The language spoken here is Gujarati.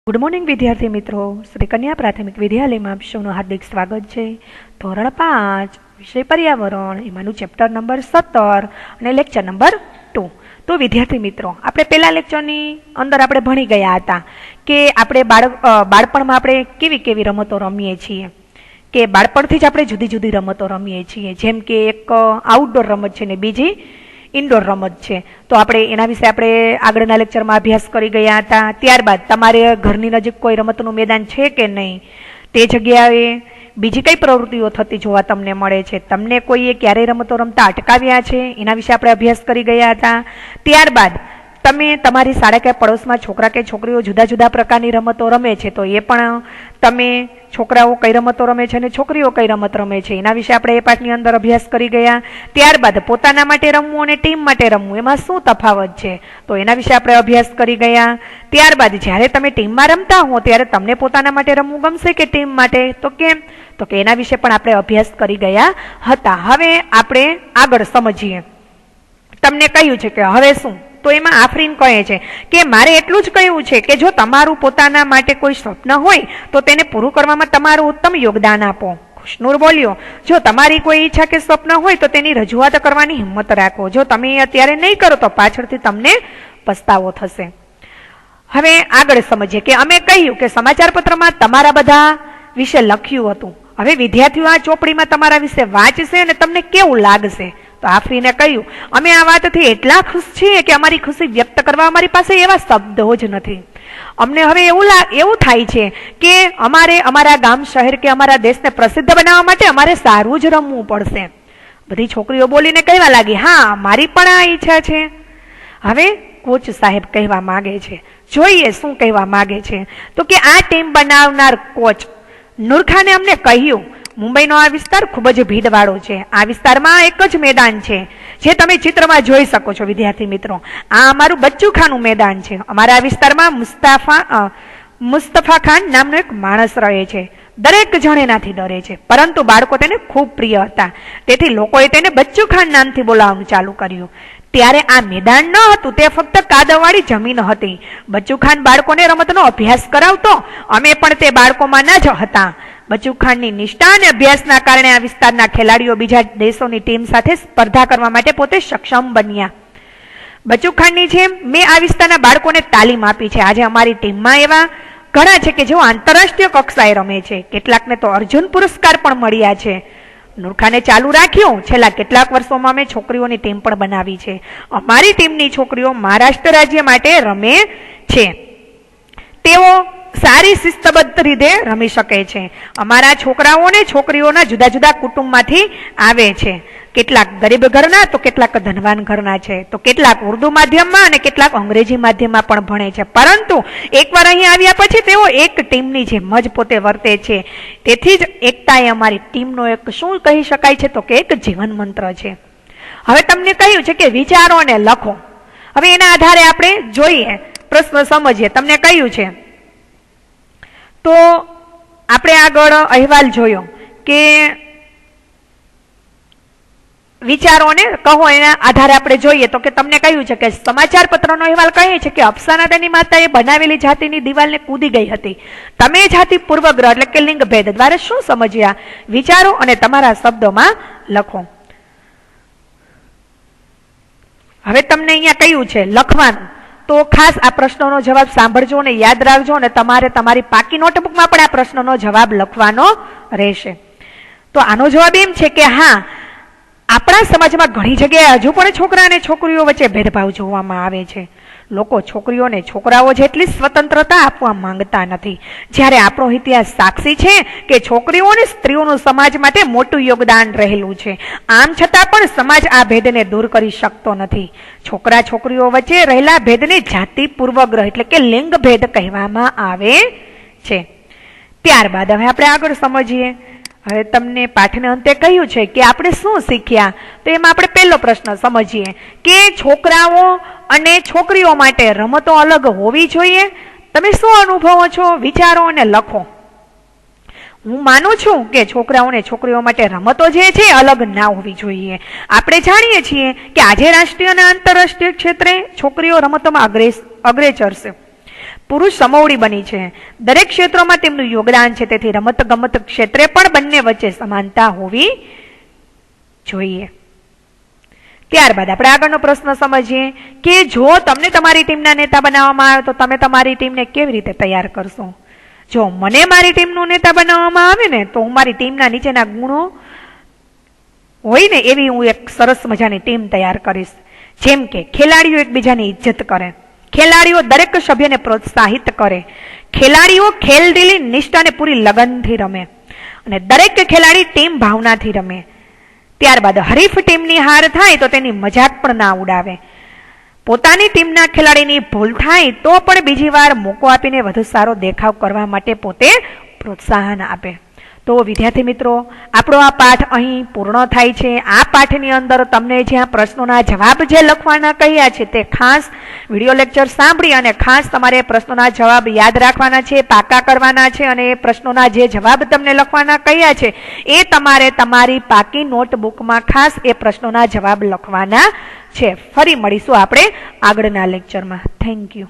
ગુડ મોર્નિંગ વિદ્યાર્થી મિત્રો, શ્રી કન્યા પ્રાથમિક વિદ્યાલયમાં આપ સૌનું હાર્દિક સ્વાગત છે. ધોરણ 5 વિષય પર્યાવરણ, એમાંનું ચેપ્ટર નંબર 17 અને લેક્ચર નંબર 2. તો વિદ્યાર્થી મિત્રો, આપણે પહેલા લેક્ચરની અંદર આપણે ભણી ગયા હતા કે આપણે બાળપણમાં આપણે કેવી કેવી રમતો રમીએ છીએ, કે બાળપણથી જ આપણે જુદી જુદી રમતો રમીએ છીએ. જેમ કે એક આઉટડોર રમત છે ને બીજી ઇન્ડોર રમત છે. તો આપણે એના વિશે આપણે આગળના લેક્ચરમાં અભ્યાસ કરી ગયા હતા. ત્યારબાદ તમારે ઘરની નજીક કોઈ રમતનું મેદાન છે કે નહીં, તે જગ્યાએ બીજી કઈ પ્રવૃત્તિઓ થતી જોવા તમને મળે છે, તમને કોઈએ ક્યારેય રમતો રમતા અટકાવ્યા છે, એના વિશે આપણે અભ્યાસ કરી ગયા હતા. ત્યારબાદ તમે તમારી શાળા કે પડોશમાં છોકરા કે છોકરીઓ જુદા જુદા પ્રકારની રમતો રમે છે, તો એ પણ તમે છોકરાઓ કઈ રમતો રમે છે અને છોકરીઓ કઈ રમત રમે છે, એના વિશે આપણે એ પાઠની અંદર અભ્યાસ કરી ગયા. ત્યારબાદ પોતાના માટે રમવું અને ટીમ માટે રમવું, એમાં શું તફાવત છે, તો એના વિશે આપણે અભ્યાસ કરી ગયા. ત્યારબાદ જ્યારે તમે ટીમમાં રમતા હો ત્યારે તમને પોતાના માટે રમવું ગમશે કે ટીમ માટે, તો કેમ, તો કે એના વિશે પણ આપણે અભ્યાસ કરી ગયા હતા. હવે આપણે આગળ સમજીએ. તમને કહ્યું છે કે હવે શું, તો એમાં આફરીન કહે છે કે મારે એટલું જ કહ્યું છે કે જો તમારું પોતાના માટે કોઈ સ્વપ્ન હોય તો તેને પૂરું કરવામાં તમારું ઉત્તમ યોગદાન આપો. ખુશનૂર બોલ્યો, જો તમારી કોઈ ઈચ્છા કે સ્વપ્ન હોય તો તેની રજૂઆત કરવાની હિંમત રાખો. જો તમે અત્યારે નહીં કરો તો પાછળથી તમને પસ્તાવો થશે. હવે આગળ સમજીએ કે અમે કહ્યું કે સમાચાર પત્રમાં તમારા બધા વિશે લખ્યું હતું. હવે વિદ્યાર્થીઓ આ ચોપડીમાં તમારા વિશે વાંચશે અને તમને કેવું લાગશે. તો આફરીને કહ્યું, અમે આ વાતથી એટલા ખુશ છીએ કે અમારી ખુશી વ્યક્ત કરવા અમારી પાસે એવા શબ્દો જ નથી. અમને હવે એવું થાય છે કે અમારે અમારા ગામ, શહેર કે અમારા દેશને પ્રસિદ્ધ બનાવવા માટે અમારે સારું જ રમવું પડશે. બધી છોકરીઓ બોલીને કહેવા લાગી, હા મારી પણ આ ઈચ્છા છે. હવે કોચ સાહેબ કહેવા માંગે છે, જોઈએ શું કહેવા માંગે છે. તો કે આ ટીમ બનાવનાર કોચ નૂરખાને અમને કહ્યું, મુંબઈનો આ વિસ્તાર ખૂબ જ ભીડવાળો છે. આ વિસ્તારમાં એક જ મેદાન છે જે તમે ચિત્રમાં જોઈ શકો છો. વિદ્યાર્થી મિત્રો, આ અમારું બચ્ચુખાનું મેદાન છે. અમારા વિસ્તારમાં મુસ્તફા ખાન નામનો એક માણસ રહે છે. દરેક જણ એનાથી ડરે છે, પરંતુ બાળકો તેને ખૂબ પ્રિય હતા, તેથી લોકોએ તેને બચ્ચુખાન નામથી બોલાવવાનું ચાલુ કર્યું. ત્યારે આ મેદાન ન હતું, તે ફક્ત કાદવવાળી જમીન હતી. બચ્ચુખાન બાળકોને રમતનો અભ્યાસ કરાવતો, અમે પણ તે બાળકોમાં ન જ હતા. બચ્ચુખાનની નિષ્ઠા અને અભ્યાસના કારણે આ વિસ્તારના ખેલાડીઓ બીજા દેશોની ટીમ સાથે સ્પર્ધા કરવા માટે પોતે સક્ષમ બન્યા. બચ્ચુખાનની જેમ મેં આ વિસ્તારના બાળકોને તાલીમ આપી છે. આજે અમારી ટીમમાં એવા ઘણા છે કે જેઓ આંતરરાષ્ટ્રીય કક્ષાએ રમે છે. કેટલાકને તો અર્જુન પુરસ્કાર પણ મળ્યા છે. નૂરખાને ચાલુ રાખ્યું, છેલ્લા કેટલાક વર્ષોમાં અમે છોકરીઓની ટીમ પણ બનાવી છે. અમારી ટીમની છોકરીઓ મહારાષ્ટ્ર રાજ્ય માટે રમે છે. તેઓ સારી શિસ્તબદ્ધ રીતે રમી શકે છે. અમારા છોકરાઓ અને છોકરીઓના જુદા જુદા કુટુંબમાંથી આવે છે. કેટલાક ગરીબ ઘરના તો કેટલાક ધનવાન ઘરના છે. તો કેટલાક ઉર્દુ માધ્યમમાં અને કેટલાક અંગ્રેજી માધ્યમમાં પણ ભણે છે. પરંતુ એકવાર અહીં આવ્યા પછી તેઓ એક ટીમની જેમ જ પોતે વર્તે છે. તેથી જ એકતા એ અમારી ટીમનો એક શું કહી શકાય છે, તો કે એક જીવન મંત્ર છે. હવે તમને કહ્યું છે કે વિચારો અને લખો. હવે એના આધારે આપણે જોઈએ, પ્રશ્ન સમજીએ. તમને કહ્યું છે તો આપણે આગળ અહેવાલ જોયો કે વિચારોને કહો, એના આધારે આપણે જોઈએ તો કે તમને કહ્યું છે કે સમાચાર પત્રનો અહેવાલ કહે છે કે અફસાના તેની માતાએ બનાવેલી જાતિની દિવાલને કૂદી ગઈ હતી. તમે જાતિ પૂર્વગ્રહ એટલે કે લિંગ ભેદ દ્વારા શું સમજ્યા? વિચારો અને તમારા શબ્દોમાં લખો. હવે તમને અહીંયા કહ્યું છે લખવાનું, તો ખાસ આ પ્રશ્નોનો જવાબ સાંભળજો અને યાદ રાખજો, અને તમારે તમારી પાકી નોટબુકમાં પણ આ પ્રશ્નનો જવાબ લખવાનો રહેશે. તો આનો જવાબ એમ છે કે હા, આપણા સમાજમાં ઘણી જગ્યાએ હજુ પણ છોકરા અને છોકરીઓ વચ્ચે ભેદભાવ જોવામાં આવે છે. લોકો છોકરીઓને છોકરાઓ જેટલી સ્વતંત્રતા આપવા માંગતા નથી. જ્યારે આપણો ઇતિહાસ સાક્ષી છે કે છોકરીઓ અને સ્ત્રીઓનું સમાજ માટે મોટું યોગદાન રહેલું છે. આમ છતાં પણ સમાજ આ ભેદને દૂર કરી શકતો નથી. છોકરા છોકરીઓ વચ્ચે રહેલા ભેદને જાતિ પૂર્વગ્રહ એટલે કે લિંગ ભેદ કહેવામાં આવે છે. ત્યારબાદ હવે આપણે આગળ સમજીએ. હવે તમને પાઠને અંતે કહ્યું છે કે આપણે શું શીખ્યા, તો એમાં આપણે પહેલો પ્રશ્ન સમજીએ કે છોકરાઓ અને છોકરીઓ માટે રમતો અલગ હોવી જોઈએ. તમે શું અનુભવો છો? વિચારો અને લખો. હું માનું છું કે છોકરાઓ અને છોકરીઓ માટે રમતો જે છે અલગ ના હોવી જોઈએ. આપણે જાણીએ છીએ કે આજે રાષ્ટ્રીય અને આંતરરાષ્ટ્રીય ક્ષેત્રે છોકરીઓ રમતોમાં અગ્રેસર છે. પુરુષ સમોવડી બની છે. દરેક ક્ષેત્રોમાં તેમનું યોગદાન છે. તેથી રમત ગમત ક્ષેત્રે પણ બંને વચ્ચે સમાનતા હોવી જોઈએ. ત્યારબાદ આપણે આગળનો પ્રશ્ન સમજીએ કે જો તમને તમારી ટીમના નેતા બનાવવામાં આવે તો તમે તમારી ટીમને કેવી રીતે તૈયાર કરશો? જો મને મારી ટીમનો નેતા બનાવવામાં આવે ને તો હું મારી ટીમના નીચેના ગુણો હોય ને એવી હું એક સરસ મજાની ટીમ તૈયાર કરીશ. જેમ કે ખેલાડીઓ એકબીજાની ઇજ્જત કરે, ખેલાડીઓ દરેક સભ્યને પ્રોત્સાહિત કરે, ખેલાડીઓ ખેલદિલી નિષ્ઠા અને પૂરી લગનથી રમે અને દરેક ખેલાડી ટીમ ભાવનાથી રમે. ત્યારબાદ હરીફ ટીમની હાર થાય તો તેની મજાક પણ ના ઉડાવે. પોતાની ટીમના ખેલાડીની ભૂલ થાય તો પણ બીજી વાર મોકો આપીને વધુ સારો દેખાવ કરવા માટે પોતે પ્રોત્સાહન આપે. તો વિદ્યાર્થી મિત્રો, આપણો આ પાઠ અહીં પૂર્ણ થાય છે. આ પાઠની અંદર તમને જ્યાં પ્રશ્નોના જવાબ જે લખવાના કહ્યા છે તે ખાસ વિડીયો લેક્ચર સાંભળી અને ખાસ તમારે પ્રશ્નોના જવાબ યાદ રાખવાના છે, પાકા કરવાના છે અને એ પ્રશ્નોના જે જવાબ તમને લખવાના કહ્યા છે એ તમારે તમારી પાકી નોટબુકમાં ખાસ એ પ્રશ્નોના જવાબ લખવાના છે. ફરી મળીશું આપણે આગળના લેક્ચરમાં. Thank you.